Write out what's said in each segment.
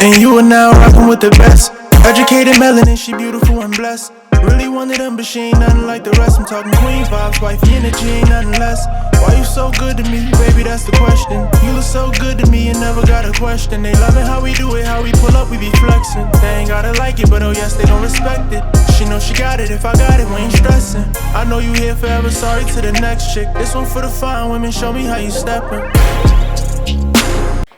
And you are now rocking with the best. Educated melanin, she beautiful and blessed. Really one of them, but she ain't nothing like the rest. I'm talking queen vibes, wifey energy, ain't nothing less. Why you so good to me, baby, that's the question. You look so good to me, you never got a question. They loving how we do it, how we pull up, we be flexing. They ain't gotta like it, but oh yes, they gon' respect it. She know she got it, if I got it, we ain't stressing. I know you here forever, sorry to the next chick. This one for the fine women, show me how you steppin'.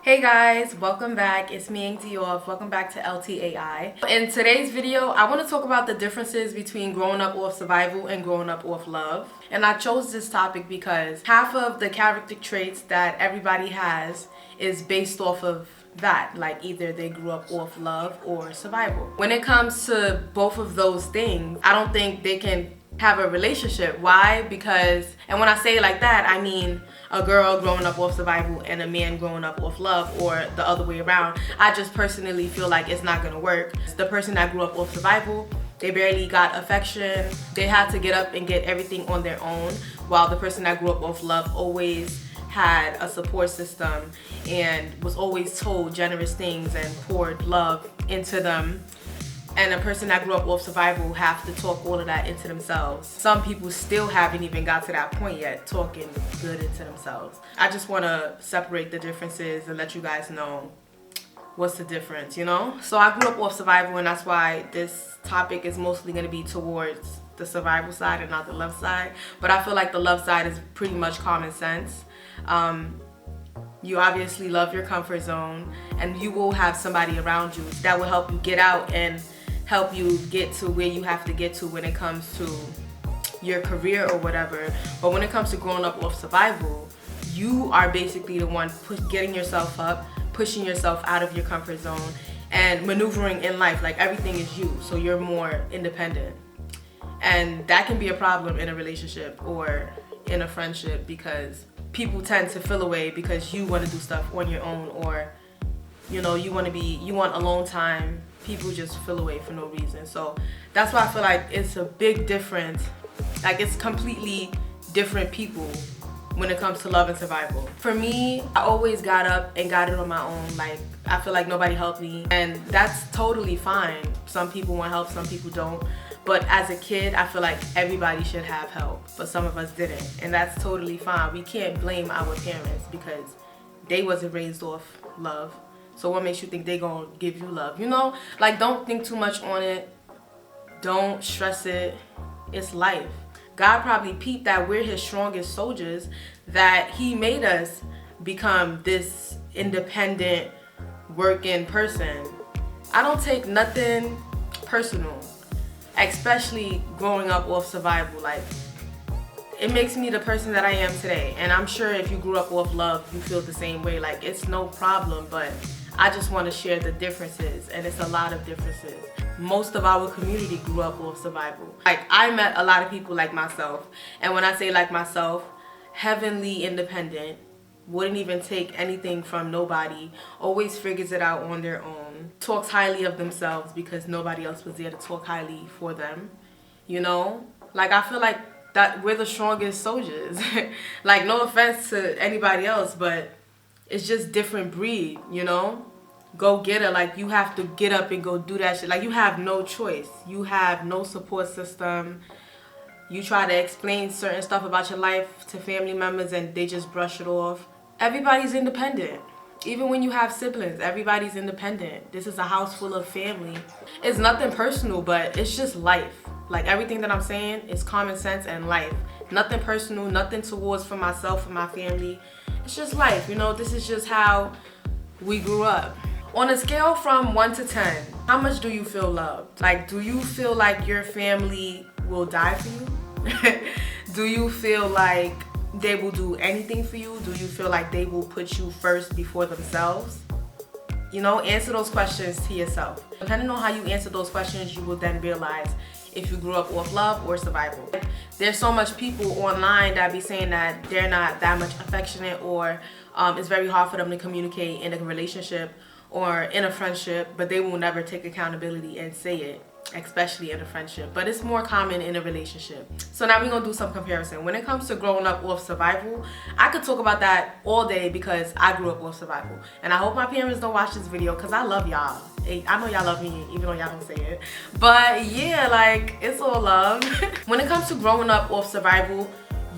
Hey guys, welcome back. It's me, Ang Dioff. Welcome back to LTAI. In today's video, I want to talk about the differences between growing up off survival and growing up off love. And I chose this topic because half of the character traits that everybody has is based off of that, like either they grew up off love or survival. When it comes to both of those things, I don't think they can have a relationship. Why? Because, and when I say it like that, I mean a girl growing up off survival and a man growing up off love, or the other way around. I just personally feel like it's not gonna work. The person that grew up off survival, they barely got affection. They had to get up and get everything on their own, while the person that grew up off love always had a support system and was always told generous things and poured love into them. And a person that grew up off survival have to talk all of that into themselves. Some people still haven't even got to that point yet, talking good into themselves. I just want to separate the differences and let you guys know what's the difference, you know? So I grew up off survival, and that's why this topic is mostly going to be towards the survival side and not the love side. But I feel like the love side is pretty much common sense. You obviously love your comfort zone, and you will have somebody around you that will help you get out and help you get to where you have to get to when it comes to your career or whatever. But when it comes to growing up off survival, you are basically the one getting yourself up, pushing yourself out of your comfort zone, and maneuvering in life. Like everything is you, so you're more independent. And that can be a problem in a relationship or in a friendship, because people tend to feel away because you want to do stuff on your own, or you know, you want alone time. People just feel away for no reason. So that's why I feel like it's a big difference. Like it's completely different people when it comes to love and survival. For me, I always got up and got it on my own. Like I feel like nobody helped me, and that's totally fine. Some people want help, some people don't. But as a kid, I feel like everybody should have help, but some of us didn't, and that's totally fine. We can't blame our parents because they wasn't raised off love. So what makes you think they gonna give you love? You know, like don't think too much on it. Don't stress it. It's life. God probably peeped that we're his strongest soldiers, that he made us become this independent working person. I don't take nothing personal, especially growing up off survival. Like it makes me the person that I am today. And I'm sure if you grew up off love, you feel the same way. Like it's no problem, but I just want to share the differences, and it's a lot of differences. Most of our community grew up off survival. Like I met a lot of people like myself, and when I say like myself, heavenly independent, wouldn't even take anything from nobody, always figures it out on their own, talks highly of themselves because nobody else was there to talk highly for them, you know? Like I feel like that we're the strongest soldiers. Like no offense to anybody else, but it's just different breed, you know? Go get it. Like you have to get up and go do that shit. Like you have no choice. You have no support system. You try to explain certain stuff about your life to family members and they just brush it off. Everybody's independent. Even when you have siblings, everybody's independent. This is a house full of family. It's nothing personal, but it's just life. Like everything that I'm saying is common sense and life. Nothing personal, nothing towards for myself and my family. It's just life, you know. This is just how we grew up. On a scale from 1 to 10, how much do you feel loved? Like, do you feel like your family will die for you? Do you feel like they will do anything for you? Do you feel like they will put you first before themselves? You know, answer those questions to yourself. Depending on how you answer those questions, you will then realize if you grew up off love or survival. There's so much people online that be saying that they're not that much affectionate, or it's very hard for them to communicate in a relationship or in a friendship, but they will never take accountability and say it. especially in a friendship, but it's more common in a relationship. So now we're gonna do some comparison. When it comes to growing up off survival, I could talk about that all day because I grew up off survival. And I hope my parents don't watch this video because I love y'all. I know y'all love me even though y'all don't say it. But yeah, like, it's all love. When it comes to growing up off survival,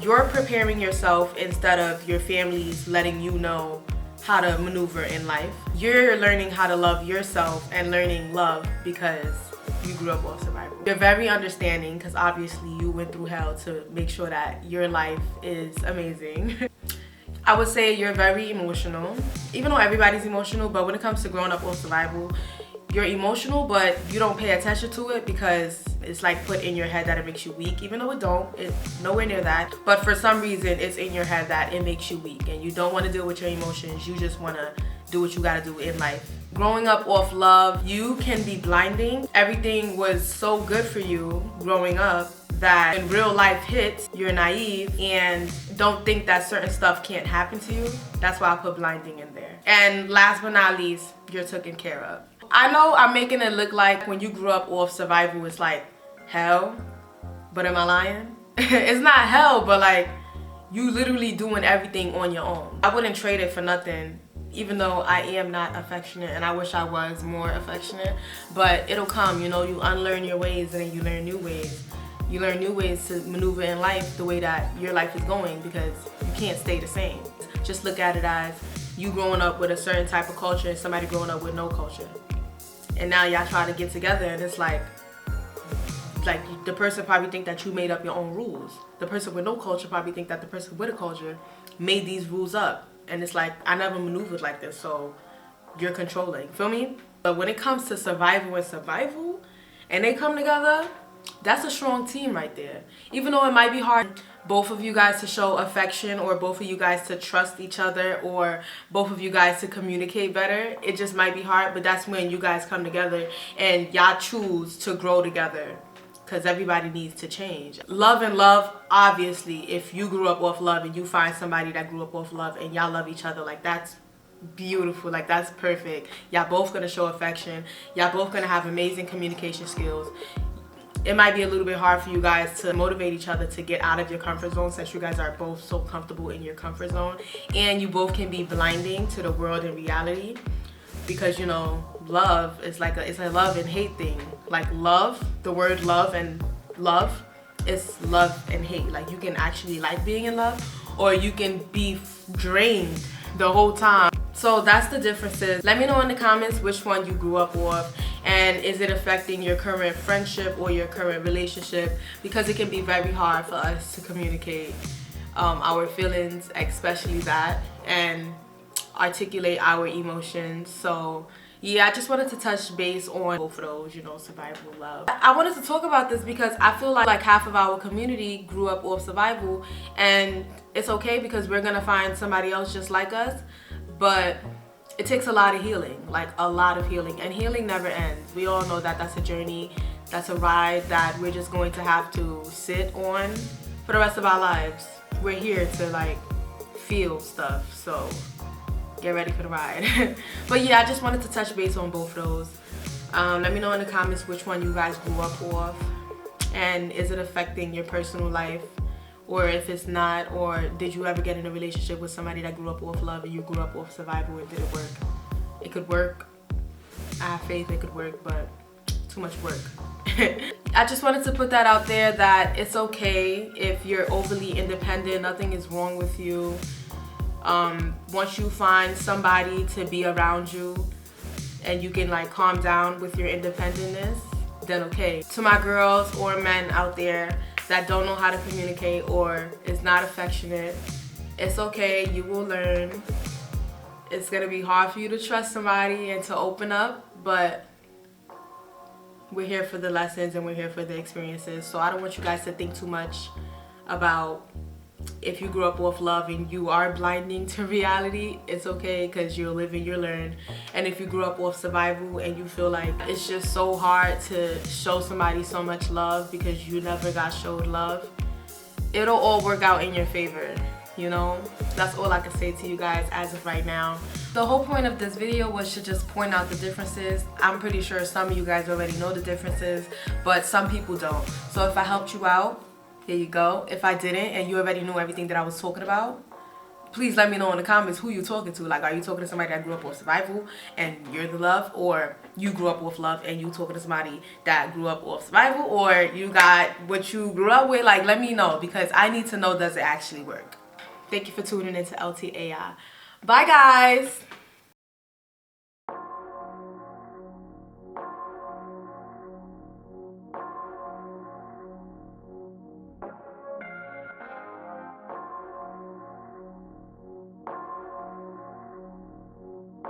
you're preparing yourself instead of your family's letting you know how to maneuver in life. You're learning how to love yourself and learning love because you grew up off survival. You're very understanding because obviously you went through hell to make sure that your life is amazing. I would say you're very emotional, even though everybody's emotional, but when it comes to growing up off survival, you're emotional, but you don't pay attention to it because it's like put in your head that it makes you weak, even though it don't. It's nowhere near that. But for some reason, it's in your head that it makes you weak and you don't want to deal with your emotions. You just want to do what you got to do in life. Growing up off love, you can be blinding. Everything was so good for you growing up that when real life hits, you're naive and don't think that certain stuff can't happen to you. That's why I put blinding in there. And last but not least, you're taken care of. I know I'm making it look like when you grew up off survival, it's like hell, but am I lying? It's not hell, but like you literally doing everything on your own. I wouldn't trade it for nothing, even though I am not affectionate and I wish I was more affectionate, but it'll come, you know, you unlearn your ways and then you learn new ways. You learn new ways to maneuver in life the way that your life is going because you can't stay the same. Just look at it as you growing up with a certain type of culture and somebody growing up with no culture. And now y'all try to get together and it's like the person probably think that you made up your own rules. The person with no culture probably think that the person with a culture made these rules up. And it's like, I never maneuvered like this, so you're controlling. Feel me? But when it comes to survival and they come together, that's a strong team right there. Even though it might be hard, both of you guys to show affection or both of you guys to trust each other or both of you guys to communicate better, it just might be hard, but that's when you guys come together and y'all choose to grow together because everybody needs to change. Love and love, obviously, if you grew up off love and you find somebody that grew up off love and y'all love each other, like that's beautiful, like that's perfect. Y'all both gonna show affection. Y'all both gonna have amazing communication skills. It might be a little bit hard for you guys to motivate each other to get out of your comfort zone since you guys are both so comfortable in your comfort zone. And you both can be blinding to the world and reality because, you know, love is like it's a love and hate thing. Like love, the word love and love is love and hate. Like you can actually like being in love or you can be drained the whole time. So that's the differences. Let me know in the comments which one you grew up with and is it affecting your current friendship or your current relationship, because it can be very hard for us to communicate our feelings, especially that, and articulate our emotions. So yeah, I just wanted to touch base on both of those, you know, survival, love. I wanted to talk about this because I feel like half of our community grew up off survival, and it's okay because we're gonna find somebody else just like us, but it takes a lot of healing, like a lot of healing, and healing never ends. We all know that that's a journey, that's a ride that we're just going to have to sit on for the rest of our lives. We're here to like feel stuff, so get ready for the ride. But yeah, I just wanted to touch base on both of those. Let me know in the comments which one you guys grew up off and is it affecting your personal life, or if it's not, or did you ever get in a relationship with somebody that grew up off love and you grew up off survival and did it work? It could work. I have faith it could work, but too much work. I just wanted to put that out there that it's okay if you're overly independent. Nothing is wrong with you. Once you find somebody to be around you and you can like calm down with your independentness, then okay. To my girls or men out there that don't know how to communicate or is not affectionate, it's okay, you will learn. It's gonna be hard for you to trust somebody and to open up, but we're here for the lessons and we're here for the experiences. So I don't want you guys to think too much about if you grew up with love and you are blinding to reality. It's okay because you'll live and you'll learn. And if you grew up with survival and you feel like it's just so hard to show somebody so much love because you never got showed love, it'll all work out in your favor, you know? That's all I can say to you guys as of right now. The whole point of this video was to just point out the differences. I'm pretty sure some of you guys already know the differences, but some people don't. So if I helped you out, here you go. If I didn't and you already knew everything that I was talking about, please let me know in the comments who you're talking to. Like, are you talking to somebody that grew up with survival and you're the love, or you grew up with love and you talking to somebody that grew up with survival, or you got what you grew up with? Like, let me know, because I need to know, does it actually work? Thank you for tuning into LTAI. Bye, guys.